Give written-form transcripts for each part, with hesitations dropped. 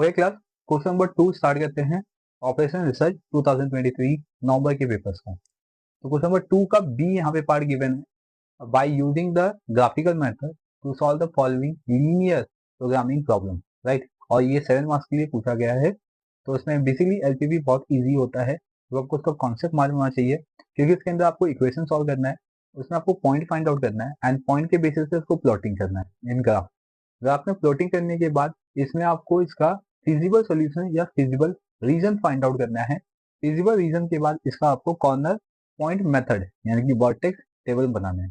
Okay class, question number 2 start करते हैं। Operation research 2023 नवंबर के पेपर्स का। तो क्वेश्चन नंबर 2 का बी यहाँ पे पार्ट गिवन है। By using the graphical method to solve the following linear programming problem, right. और ये 7 मार्क्स के लिए पूछा गया है। तो इसमें बेसिकली एलपीवी बहुत इजी होता है, तो आपको उसका कॉन्सेप्ट मालूम होना चाहिए, क्योंकि इसके अंदर आपको इक्वेशन सॉल्व करना है, उसमें आपको पॉइंट फाइंड आउट करना है एंड पॉइंट के बेसिस पे उसको प्लॉटिंग करना है इन ग्राफ। ग्राफ में प्लॉटिंग करने के बाद इसमें आपको इसका फिजिबल सॉल्यूशन या फिजिबल रीजन फाइंड आउट करना है। फिजिबल रीजन के बाद इसका आपको कॉर्नर पॉइंट मेथड यानी कि वर्टेक्स टेबल बनाना है।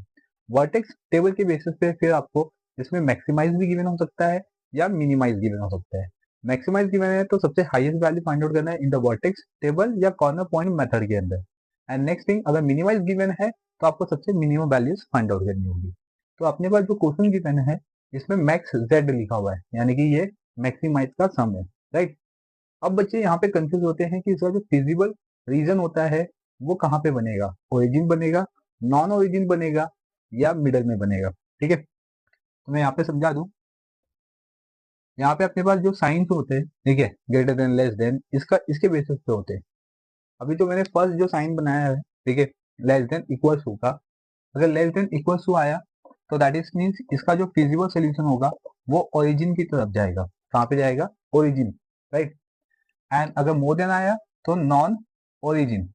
वर्टेक्स टेबल के बेसिस पे फिर आपको इसमें मैक्सिमाइज भी गिवन हो सकता है या मिनिमाइज गिवन हो सकता है। मैक्सिमाइज गिवन है तो सबसे हाईएस्ट वैल्यू फाइंड आउट करना है इन द वर्टेक्स टेबल या कॉर्नर पॉइंट मेथड के अंदर। एंड नेक्स्ट थिंग, अगर मिनिमाइज गिवन है तो आपको सबसे मिनिमम वैल्यूज फाइंड आउट करनी होगी। तो अपने पास जो क्वेश्चन गिवन है इसमें मैक्स जेड लिखा हुआ है, यानी कि ये मैक्सिमाइज का सम है, राइट। अब बच्चे यहाँ पे कंफ्यूज होते हैं कि इसका जो फिजिबल रीजन होता है वो कहाँ पे बनेगा, ओरिजिन बनेगा, नॉन ओरिजिन बनेगा या मिडल में बनेगा। ठीक है, तो मैं यहाँ पे समझा दूं। यहाँ पे अपने पास जो साइंस होते हैं, ठीक है, ग्रेटर देन लेस देन, इसका इसके बेसिस पे होते हैं। अभी तो मैंने फर्स्ट जो साइन बनाया है, ठीक है, लेस देन इक्वल्स टू का, अगर लेस देन इक्वल्स टू आया तो दैट इज मीन्स इसका जो फिजिबल सोल्यूशन होगा वो ओरिजिन की तरफ जाएगा। कहाँ पे जाएगा? Origin, right. एंड अगर मोर देन आया तो नॉन ओरिजिन,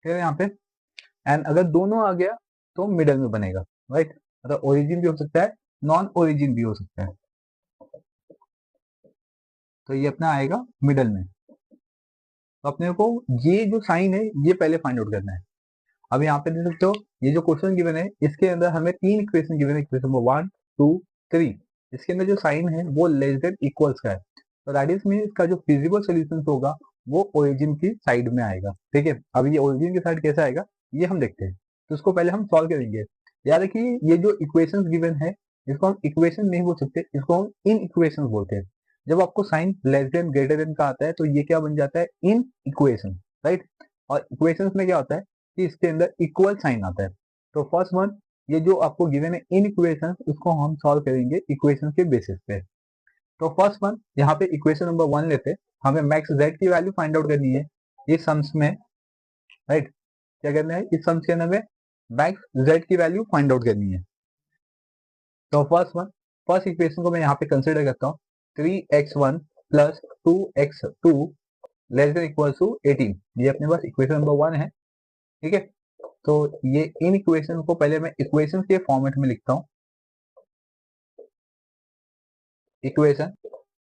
फिर यहाँ पे। एंड अगर दोनों आ गया तो मिडल में बनेगा, राइट। मतलब ओरिजिन भी हो सकता है, नॉन ओरिजिन भी हो सकता है, तो ये अपना आएगा मिडल में। तो अपने को ये जो साइन है ये पहले फाइंड आउट करना है। अब यहाँ पे देख सकते हो ये जो क्वेश्चन गिवन है इसके अंदर हमें 3 इक्वेशन गिवन है, इक्वेशन नंबर 1 2 3। इसके अंदर जो साइन है वो लेस देन इक्वल्स का है, तो दैट इज मीन इसका जो फिजिबल सोल्यूशन होगा वो ओरिजिन की साइड में आएगा। ठीक है, अब ये ओरिजिन की साइड कैसे आएगा ये हम देखते हैं। तो उसको पहले हम सॉल्व करेंगे। याद रखिए ये जो इक्वेशन गिवन है इसको हम इक्वेशन नहीं बोल सकते, इसको हम इन इक्वेशन बोलते हैं। जब आपको sign less than greater than का आता है तो ये क्या बन जाता है? Inequation, right. और इक्वेशन में क्या होता है कि इसके अंदर इक्वल साइन आता है। तो फर्स्ट वन, ये जो आपको गिवन है इन इक्वेशन, उसको हम सॉल्व करेंगे इक्वेशन के बेसिस पे। तो फर्स्ट वन यहाँ पे इक्वेशन नंबर 1 लेते हैं, हमें मैक्स जेड की वैल्यू फाइंड आउट करनी है इस सम्स में, राइट। क्या करना है? इस सम्स के अंदर में मैक्स जेड की वैल्यू फाइंड आउट करनी है। तो फर्स्ट वन, फर्स्ट इक्वेशन को मैं यहाँ पे कंसिडर करता हूँ 3x1 plus 2x2 less than equal to 18। ये अपने पास इक्वेशन नंबर 1 है, ठीक है। तो ये इन इक्वेशन को पहले मैं इक्वेशन के फॉर्मेट में लिखता हूँ। इक्वेशन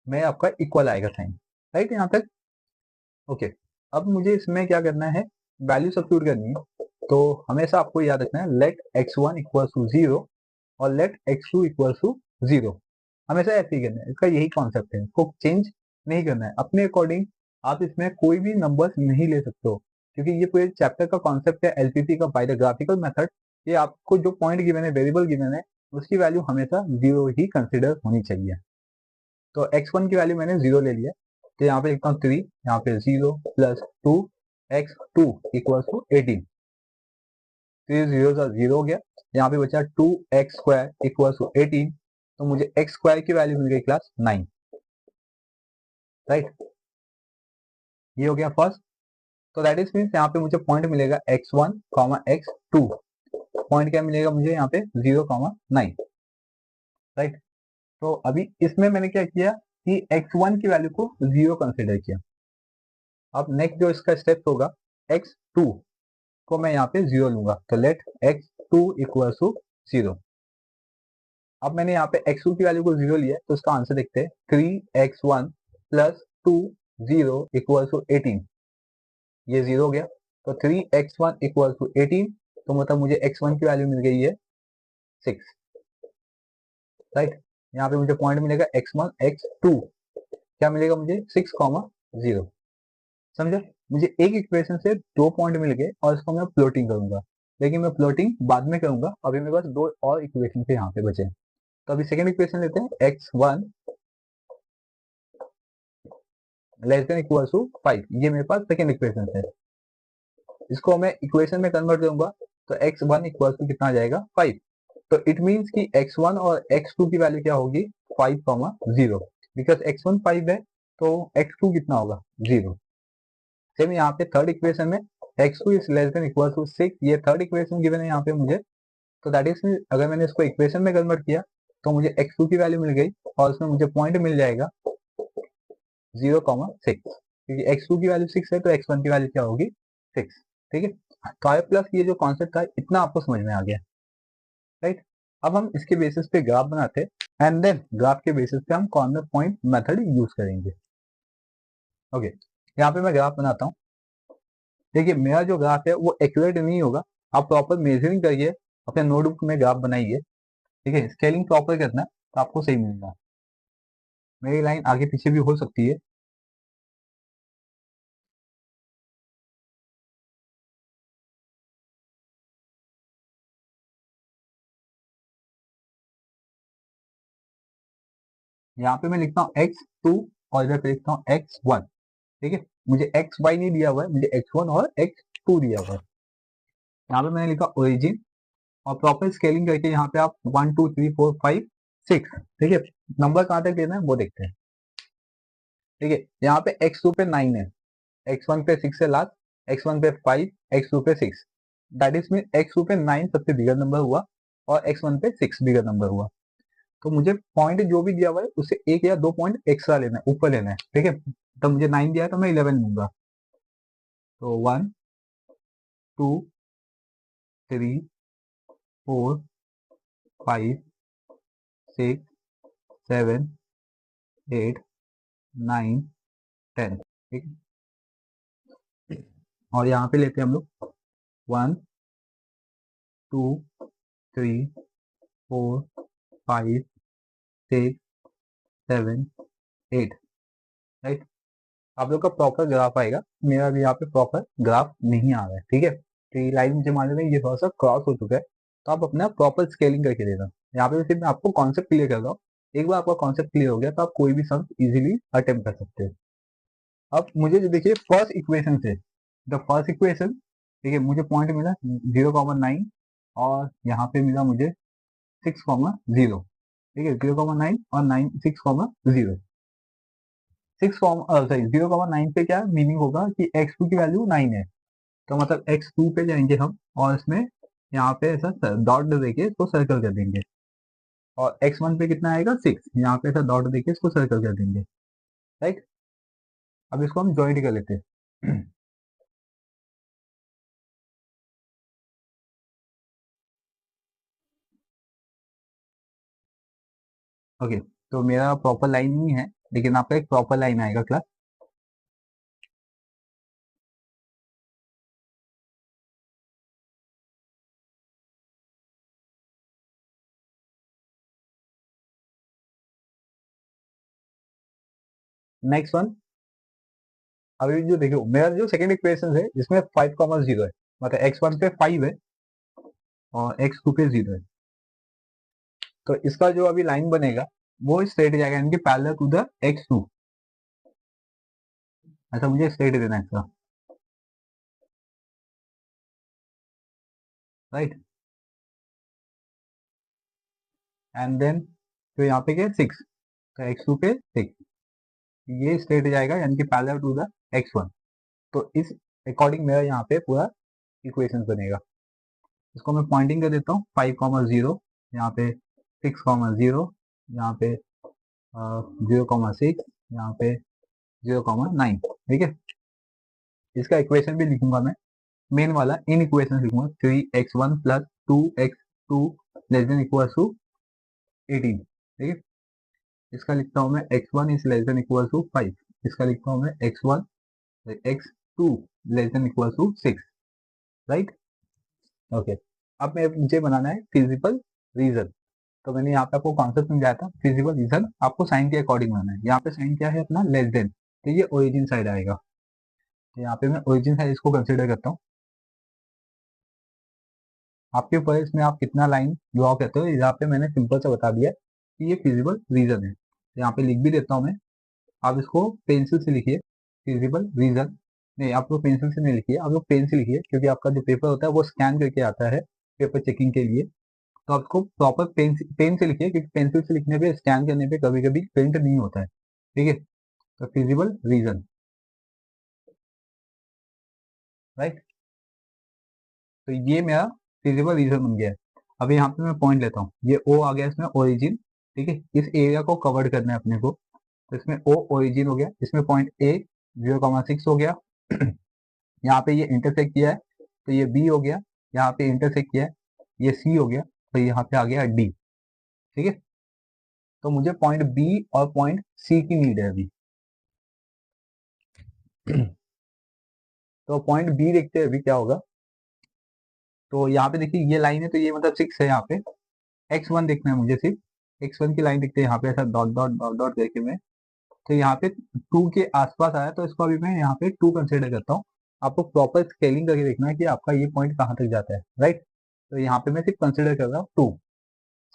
में आपका इक्वल आएगा साइन, राइट, यहाँ तक ओके। अब मुझे इसमें क्या करना है? वैल्यू सब्स्टिट्यूट करनी है। तो हमेशा आपको याद रखना है लेट x1 इक्वल टू 0 और लेट x2 इक्वल टू 0। हमेशा ऐसे ही करना है, इसका यही कॉन्सेप्ट है, इसको चेंज नहीं करना है अपने अकॉर्डिंग। आप इसमें कोई भी नंबर्स नहीं ले सकते हो, क्योंकि ये पूरे चैप्टर का कॉन्सेप्ट है एलपीसी का बाय द ग्राफिकल मेथड। ये आपको जो पॉइंट गिवन है, वेरिएबल गिवन है, उसकी वैल्यू हमेशा 0 ही कंसिडर होनी चाहिए। तो x1 की वैल्यू मैंने 0 ले लिया, तो यहाँ पे लिखता हूँ 3, यहाँ पे 0 प्लस 2x2 इक्वल टू 18। 3 0 का 0 हो गया, यहाँ पे बचा 2x² इक्वल टू 18। तो मुझे x² की वैल्यू मिल गई क्लास 9, राइट। ये हो गया फर्स्ट। तो दैट इज मीन्स यहाँ पे मुझे पॉइंट मिलेगा x1 x2। पॉइंट क्या मिलेगा मुझे यहाँ पे? 0 9, राइट। तो अभी इसमें मैंने क्या किया कि x1 की वैल्यू को 0 कंसिडर किया। अब नेक्स्ट जो इसका स्टेप होगा, x2 को मैं यहाँ पे 0 लूंगा, तो लेट x2 इक्वल टू 0। अब मैंने यहाँ पे x2 की वैल्यू को 0 लिया, तो इसका आंसर देखते हैं 3x1 प्लस 2 0 इक्वल टू 18। ये 0 हो गया, तो 3x1 इक्वल टू 18, तो मतलब मुझे x1 की वैल्यू मिल गई है 6, राइट। यहाँ पे मुझे पॉइंट मिलेगा x1 x2, क्या मिलेगा मुझे? 6,0। समझा? मुझे एक इक्वेशन से 2 पॉइंट मिल गए और इसको मैं प्लॉटिंग करूंगा, लेकिन मैं प्लॉटिंग बाद में करूंगा, अभी मेरे पास 2 और इक्वेशन से यहाँ पे बचे। तो अभी सेकंड इक्वेशन लेते हैं, x1 less than equal to 5। ये मेरे पास सेकंड इक्वेशन है, इसको मैं इक्वेशन में कन्वर्ट करूंगा, तो x1 इक्वल टू कितना आ जाएगा? 5। तो इट मीन्स कि x1 और x2 की वैल्यू क्या होगी 5,0 बिकॉज x1 5 है तो x2 कितना होगा 0। सेम यहाँ पे थर्ड इक्वेशन में x2 is less than equal to 6, ये थर्ड इक्वेशन गिवन है यहाँ पे मुझे। तो दैट इज अगर मैंने इसको इक्वेशन में कन्वर्ट किया तो मुझे x2 की वैल्यू मिल गई और उसमें मुझे पॉइंट मिल जाएगा 0,6, क्योंकि x2 की वैल्यू 6 है तो x1 की वैल्यू क्या होगी 6। ठीक है, तो आई प्लस ये जो कॉन्सेप्ट था इतना आपको समझ में आ गया, राइट। अब हम इसके बेसिस पे ग्राफ बनाते हैं एंड देन ग्राफ के बेसिस पे हम कॉर्नर पॉइंट मेथड यूज करेंगे। ओके, यहाँ पे मैं ग्राफ बनाता हूँ। देखिए मेरा जो ग्राफ है वो एक्यूरेट नहीं होगा, आप प्रॉपर मेजरिंग करिए, अपने नोटबुक में ग्राफ बनाइए, ठीक है, स्केलिंग प्रॉपर करना तो आपको सही मिलेगा। मेरी लाइन आगे पीछे भी हो सकती है। यहाँ पे मैं लिखता हूँ x2 और इधर पे लिखता हूँ x1। ठीक है, मुझे xy नहीं दिया हुआ है, मुझे x1 और x2 दिया हुआ है। यहाँ पे मैंने लिखा ओरिजिन और प्रॉपर स्केलिंग करके यहाँ पे आप 1 2 3 4 5 6, ठीक है, नंबर कहाँ तक लेना है वो देखते हैं। ठीक है, यहाँ पे x2 पे 9 है, x1 पे 6 है लास्ट, x1 पे 5, x2 पे 6, दैट इज मीन x2 पे 9 सबसे बिगर नंबर हुआ और x1 पे 6 बिगर नंबर हुआ। तो मुझे पॉइंट जो भी दिया हुआ है उससे एक या दो पॉइंट एक्स्ट्रा लेना है, ऊपर लेना है। ठीक है, तो मुझे 9 दिया है तो मैं 11 लूंगा। तो 1 2 3 4 5 6 7 8 9 10। ठीक है, और यहाँ पे लेते हैं हम लोग 1 2 3 4 5 6 7 8, राइट। आप लोग का प्रॉपर ग्राफ आएगा, मेरा भी यहाँ पे प्रॉपर ग्राफ नहीं आ रहा है। ठीक है, तो ये लाइन मुझे मान लेना ये थोड़ा सा क्रॉस हो चुका है, तो आप अपना प्रॉपर स्केलिंग करके देना। यहाँ पे सिर्फ मैं आपको कॉन्सेप्ट क्लियर कर रहा हूँ, एक बार आपका कॉन्सेप्ट क्लियर हो गया तो आप कोई भी सम इजीली अटेम्प्ट कर सकते हो। अब मुझे जो देखिए फर्स्ट इक्वेशन से, द फर्स्ट इक्वेशन, ठीक है, मुझे पॉइंट मिला 0,9 और यहाँ पे मिला मुझे 6,0। ठीक है, 0,9 और 6,0। 0,9 पे क्या मीनिंग होगा कि x2 की वैल्यू 9 है, तो मतलब x2 पे जाएंगे हम और इसमें यहाँ पे ऐसा डॉट देके इसको सर्कल कर देंगे, और x1 पे कितना आएगा 6, यहाँ पे ऐसा डॉट देके इसको सर्कल कर देंगे, राइट। अब इसको हम ज्वाइंट कर लेते हैं। ओके, तो मेरा प्रॉपर लाइन नहीं है लेकिन आपका एक प्रॉपर लाइन आएगा क्लास। नेक्स्ट वन, अभी जो देखो मेरा जो सेकंड इक्वेशन है इसमें 5,0 है, मतलब x1 पे 5 है और x2 पे 0 है। तो इसका जो अभी लाइन बनेगा वो स्ट्रेट जाएगा, यानी कि पैरेलल टू द x2, ऐसा मुझे स्ट्रेट देना है इसका, राइट। एंड देन तो यहाँ पे क्या है 6, तो x2 पे 6, ये स्ट्रेट जाएगा यानी कि पैरेलल टू द x1। तो इस अकॉर्डिंग मेरा यहाँ पे पूरा इक्वेशन बनेगा। इसको मैं पॉइंटिंग कर देता हूँ 5,0, यहाँ पे 6,0, यहाँ पे 0,6, यहाँ पे 0,9। ठीक है, इसका इक्वेशन भी लिखूंगा मैं, मेन वाला इन इक्वेशन लिखूंगा 3x1 plus 2x2 less than equal to 18। ठीक है, इसका लिखता हूँ मैं x1 is less than equal to 5, इसका लिखता हूँ मैं x1 x2 less than equal to 6, right. Okay, अब मुझे बनाना है फिजिबल रीजन। तो मैंने यहाँ पे आपको कॉन्सेप्ट समझाया था, फिजिबल रीजन आपको साइन के अकॉर्डिंग बनाना है। यहाँ पे साइन क्या है अपना लेस देन, तो ये ओरिजिन साइड आएगा, तो यहाँ पे मैं ओरिजिन साइड इसको कंसिडर करता हूँ। आपके ऊपर है इसमें आप कितना लाइन ड्रॉ करते हो, यहाँ पे मैंने सिंपल से बता दिया कि ये फिजिबल रीजन है, तो यहाँ पे लिख भी देता हूँ मैं। आप इसको पेंसिल से लिखिए, फिजिबल रीजन, नहीं आप लोग पेंसिल से नहीं लिखिए, आप लोग पेन से लिखिए, क्योंकि आपका जो पेपर होता है वो स्कैन करके आता है पेपर चेकिंग के लिए। तो आपको प्रॉपर पेन से लिखिए, क्योंकि पेंसिल से लिखने पे स्कैन करने पे कभी कभी प्रिंट नहीं होता है, ठीक है। तो फिजिबल रीजन, राइट, तो ये मेरा फिजिबल रीजन बन गया है। अभी यहाँ पे मैं पॉइंट लेता हूँ, ये ओ आ गया इसमें ओरिजिन, ठीक है, इस एरिया को कवर करना है अपने को, तो इसमें ओ ओरिजिन हो गया, इसमें पॉइंट ए 0,6 हो गया यहाँ पे ये इंटरसेक्ट किया है तो ये बी हो गया, यहाँ पे इंटरसेक्ट किया है ये सी हो गया, तो यहाँ पे आ गया डी, ठीक है। तो मुझे पॉइंट बी और पॉइंट सी की नीड है अभी तो पॉइंट बी देखते हैं अभी क्या होगा। तो यहाँ पे देखिए ये लाइन है, तो ये मतलब 6 है, यहाँ पे x1 देखना है मुझे, सिर्फ x1 की लाइन दिखते हैं यहाँ पे, ऐसा डॉट डॉट डॉट डॉट करके मैं, तो यहाँ पे 2 के आसपास आया, तो इसको अभी मैं यहाँ पे 2 कंसिडर करता हूँ। आपको प्रॉपर स्केलिंग करके देखना है कि आपका ये पॉइंट कहाँ तक जाता है, राइट। तो यहाँ पे मैं सिर्फ कंसिडर कर रहा हूँ 2,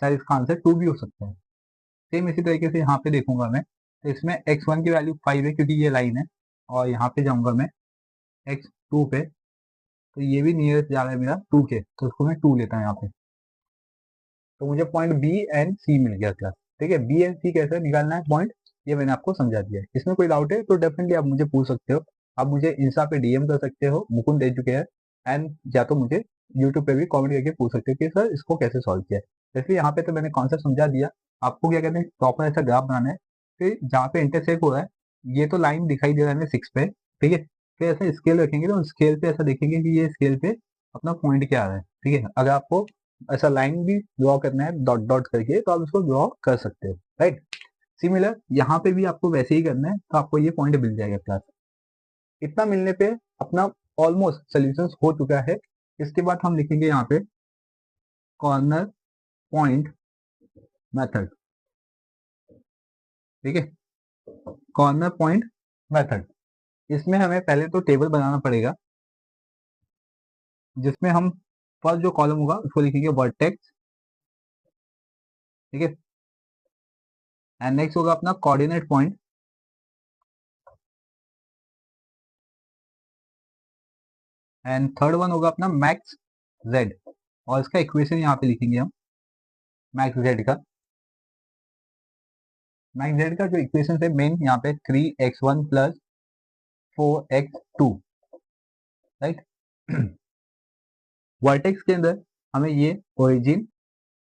शायद इसका आंसर 2 भी हो सकता है। सेम इसी तरीके से यहाँ पे देखूंगा मैं, तो इसमें x1 की वैल्यू 5 है क्योंकि ये लाइन है, और यहाँ पे जाऊंगा मैं x2 पे, तो ये भी नियरेस्ट जा रहा है मेरा 2 के, तो उसको मैं 2 लेता हूँ यहाँ पे। तो मुझे पॉइंट बी एंड सी मिल गया क्लास, ठीक है। बी एंड सी कैसे निकालना है पॉइंट, ये मैंने आपको समझा दिया है। इसमें कोई डाउट है तो डेफिनेटली आप मुझे पूछ सकते हो, आप मुझे इंस्टा पे डीएम कर सकते हो मुकुंद एजुकेयर, एंड या तो मुझे यूट्यूब पे भी कमेंट करके पूछ सकते हो कि सर इसको कैसे सॉल्व किया है। जैसे यहाँ पे तो मैंने कॉन्सेप्ट समझा दिया, आपको क्या कहते हैं प्रॉपर ऐसा ग्राफ बनाना है, फिर जहाँ पे इंटरसेक्ट हो रहा है, ये तो लाइन दिखाई दे रहा है हमें 6 पे, ठीक है, फिर ऐसा स्केल रखेंगे तो स्केल पे ऐसा देखेंगे कि ये स्केल पे अपना पॉइंट क्या आ रहा है, ठीक है। अगर आपको ऐसा लाइन भी ड्रॉ करना है डॉट डॉट करके तो आप इसको ड्रॉ कर सकते हो, राइट। सिमिलर यहाँ पे भी आपको वैसे ही करना है, तो आपको ये पॉइंट मिल जाएगा क्लास। इतना मिलने पे अपना ऑलमोस्ट सोल्यूशन हो चुका है। इसके बाद हम लिखेंगे यहाँ पे कॉर्नर पॉइंट मेथड, ठीक है, कॉर्नर पॉइंट मेथड। इसमें हमें पहले तो टेबल बनाना पड़ेगा, जिसमें हम फर्स्ट जो कॉलम होगा उसको लिखेंगे वर्टेक्स, ठीक है, एंड नेक्स्ट होगा अपना coordinate point, and third one होगा अपना मैक्स जेड, और इसका इक्वेशन यहाँ पे लिखेंगे हम मैक्स जेड का। मैक्स जेड का जो इक्वेशन है मेन यहाँ पे 3x1 plus 4x2, right. Vertex के अंदर हमें ये ओरिजिन,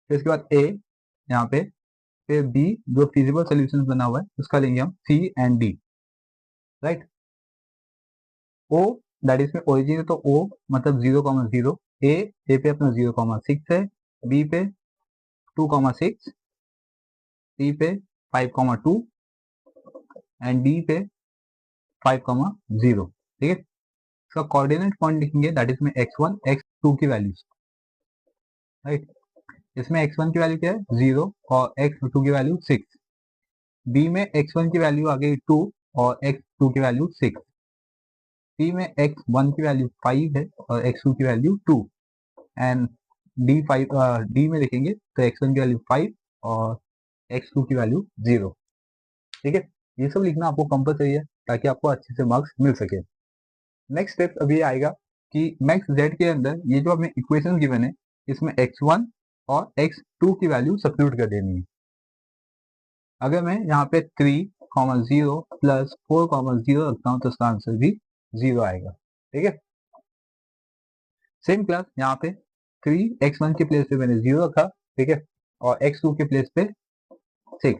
फिर इसके बाद ए यहाँ पे, फिर बी जो फिजिबल सोल्यूशन बना हुआ है उसका लेंगे हम C and D, right. O that is में ओरिजिन है तो ओ मतलब 0,0, ए पे अपना 0,6 है, बी पे 2,6, सी पे 5,2 एंड डी पे 5,0, ठीक है। इसका कोऑर्डिनेट पॉइंट लिखेंगे दैट इज में x1 x2 की वैल्यूज, राइट। इसमें x1 की वैल्यू क्या है 0 और x2 की वैल्यू 6, बी में x1 की वैल्यू आ गई 2 और x2 की वैल्यू 6, सी में x1 की वैल्यू 5 है और x2 की वैल्यू 2, एंड डी में देखेंगे तो x1 की वैल्यू 5 और x2 की वैल्यू 0, ठीक है। ये सब लिखना आपको कंपलसरी है ताकि आपको अच्छे से मार्क्स मिल सके। नेक्स्ट स्टेप अभी आएगा कि मैक्स जेड के अंदर ये जो हमें इक्वेशन गिवन है इसमें x1 और x2 की वैल्यू सब्स्टिट्यूट कर देनी है। अगर मैं यहाँ पे 3,0 प्लस 4,0 रखता हूँ तो इसका आंसर भी 0 आएगा, ठीक है। सेम क्लास यहाँ पे 3x1 के प्लेस पे मैंने 0 रखा, ठीक है, और x2 के प्लेस पे 6,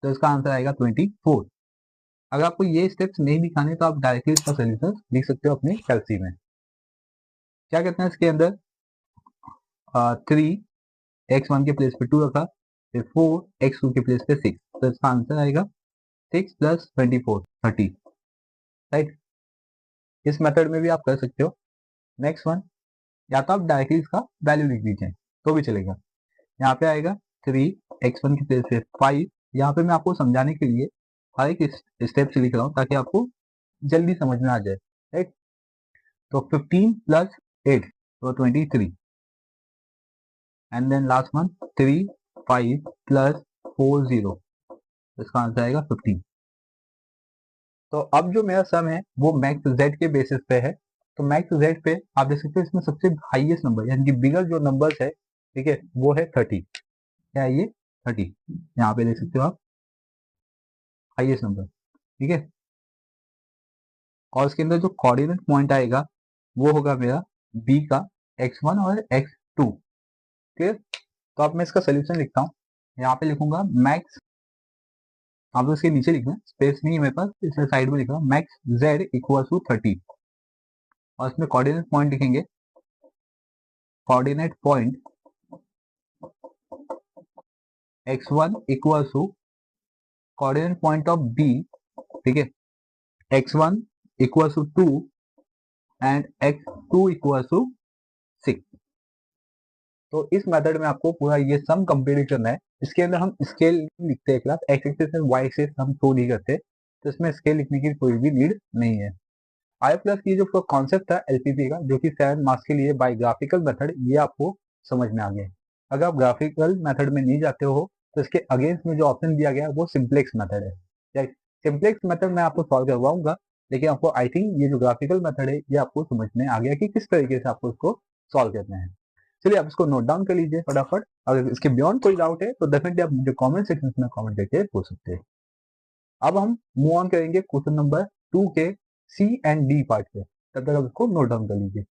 तो इसका आंसर आएगा 24। अगर आपको ये स्टेप्स नहीं दिखाने तो आप डायरेक्टली इसका सोल्यूशन लिख सकते हो अपने कैलसी में। क्या कहते हैं इसके अंदर 3x1 के प्लेस पे 2 रखा, फिर 4x2 के प्लेस पे 6, तो इसका आंसर आएगा 6 प्लस 24 30, राइट। इस मेथड में भी आप कर सकते हो। नेक्स्ट वन, या तो आप डायरेक्टली इसका वैल्यू लिख दीजिए तो भी चलेगा। यहाँ पे आएगा 3x1 के प्लेस पे 5, यहाँ पे मैं आपको समझाने के लिए हर एक स्टेप से लिख रहा हूँ ताकि आपको जल्दी समझ में आ जाए, राइट। तो 15 प्लस 8 तो 23, and then last one 3 5 plus 4 0, इसका आंसर आएगा 15। तो अब जो मेरा सम है वो मैक्स जेड के बेसिस पे है, तो मैक्स जेड पे आप देख सकते हो इसमें सबसे हाईएस्ट नंबर यानी कि बिगर जो नंबर्स है ठीक है, वो है 30। क्या है ये? 30। यहाँ पे देख सकते हो आप, हाईएस्ट नंबर। ठीक है, और इसके अंदर जो कोऑर्डिनेट पॉइंट आएगा वो होगा मेरा बी का x1 और x2। ठीक है, तो अब मैं इसका सोल्यूशन लिखता हूँ। यहाँ पे लिखूंगा मैक्स, आप उसके नीचे लिखना, स्पेस नहीं है मेरे पास, इसलिए साइड में लिख रहा हूँ, मैक्स z इक्वल टू 30। और इसमें कोऑर्डिनेट पॉइंट लिखेंगे, coordinate point x1 equal to coordinate point of b, ठीक है, x1 equal to 2 and x2 equal to 6। तो इस मेथड में आपको पूरा ये सम कंप्लीट करना है। इसके अंदर हम स्केल लिखते हैं class, X axis and Y axis हम शो नहीं करते, तो इसमें स्केल लिखने की कोई भी नीड नहीं है। आई प्लस की जो कॉन्सेप्ट था एलपीपी का, जो कि 7 मार्क्स के लिए बाय ग्राफिकल मेथड, ये आपको समझ में आ गया। अगर आप ग्राफिकल मेथड में नहीं जाते हो तो इसके अगेंस्ट में जो ऑप्शन दिया गया है वो सिंप्लेक्स मेथड है। सिंप्लेक्स मेथड मैं आपको सॉल्व करवाऊंगा, लेकिन आपको आई थिंक ये जो ग्राफिकल मेथड है ये आपको समझ में आ गया कि किस तरीके से आपको इसको सॉल्व करना है। चलिए आप इसको नोट डाउन कर लीजिए फटाफट। अगर इसके बियॉन्ड कोई डाउट है तो डेफिनेटली आप मुझे कमेंट सेक्शन में कमेंट करके पूछ सकते हैं। अब हम मूव ऑन करेंगे क्वेश्चन नंबर 2 के सी एंड डी पार्ट पे, तब तक आप इसको नोट डाउन कर लीजिए।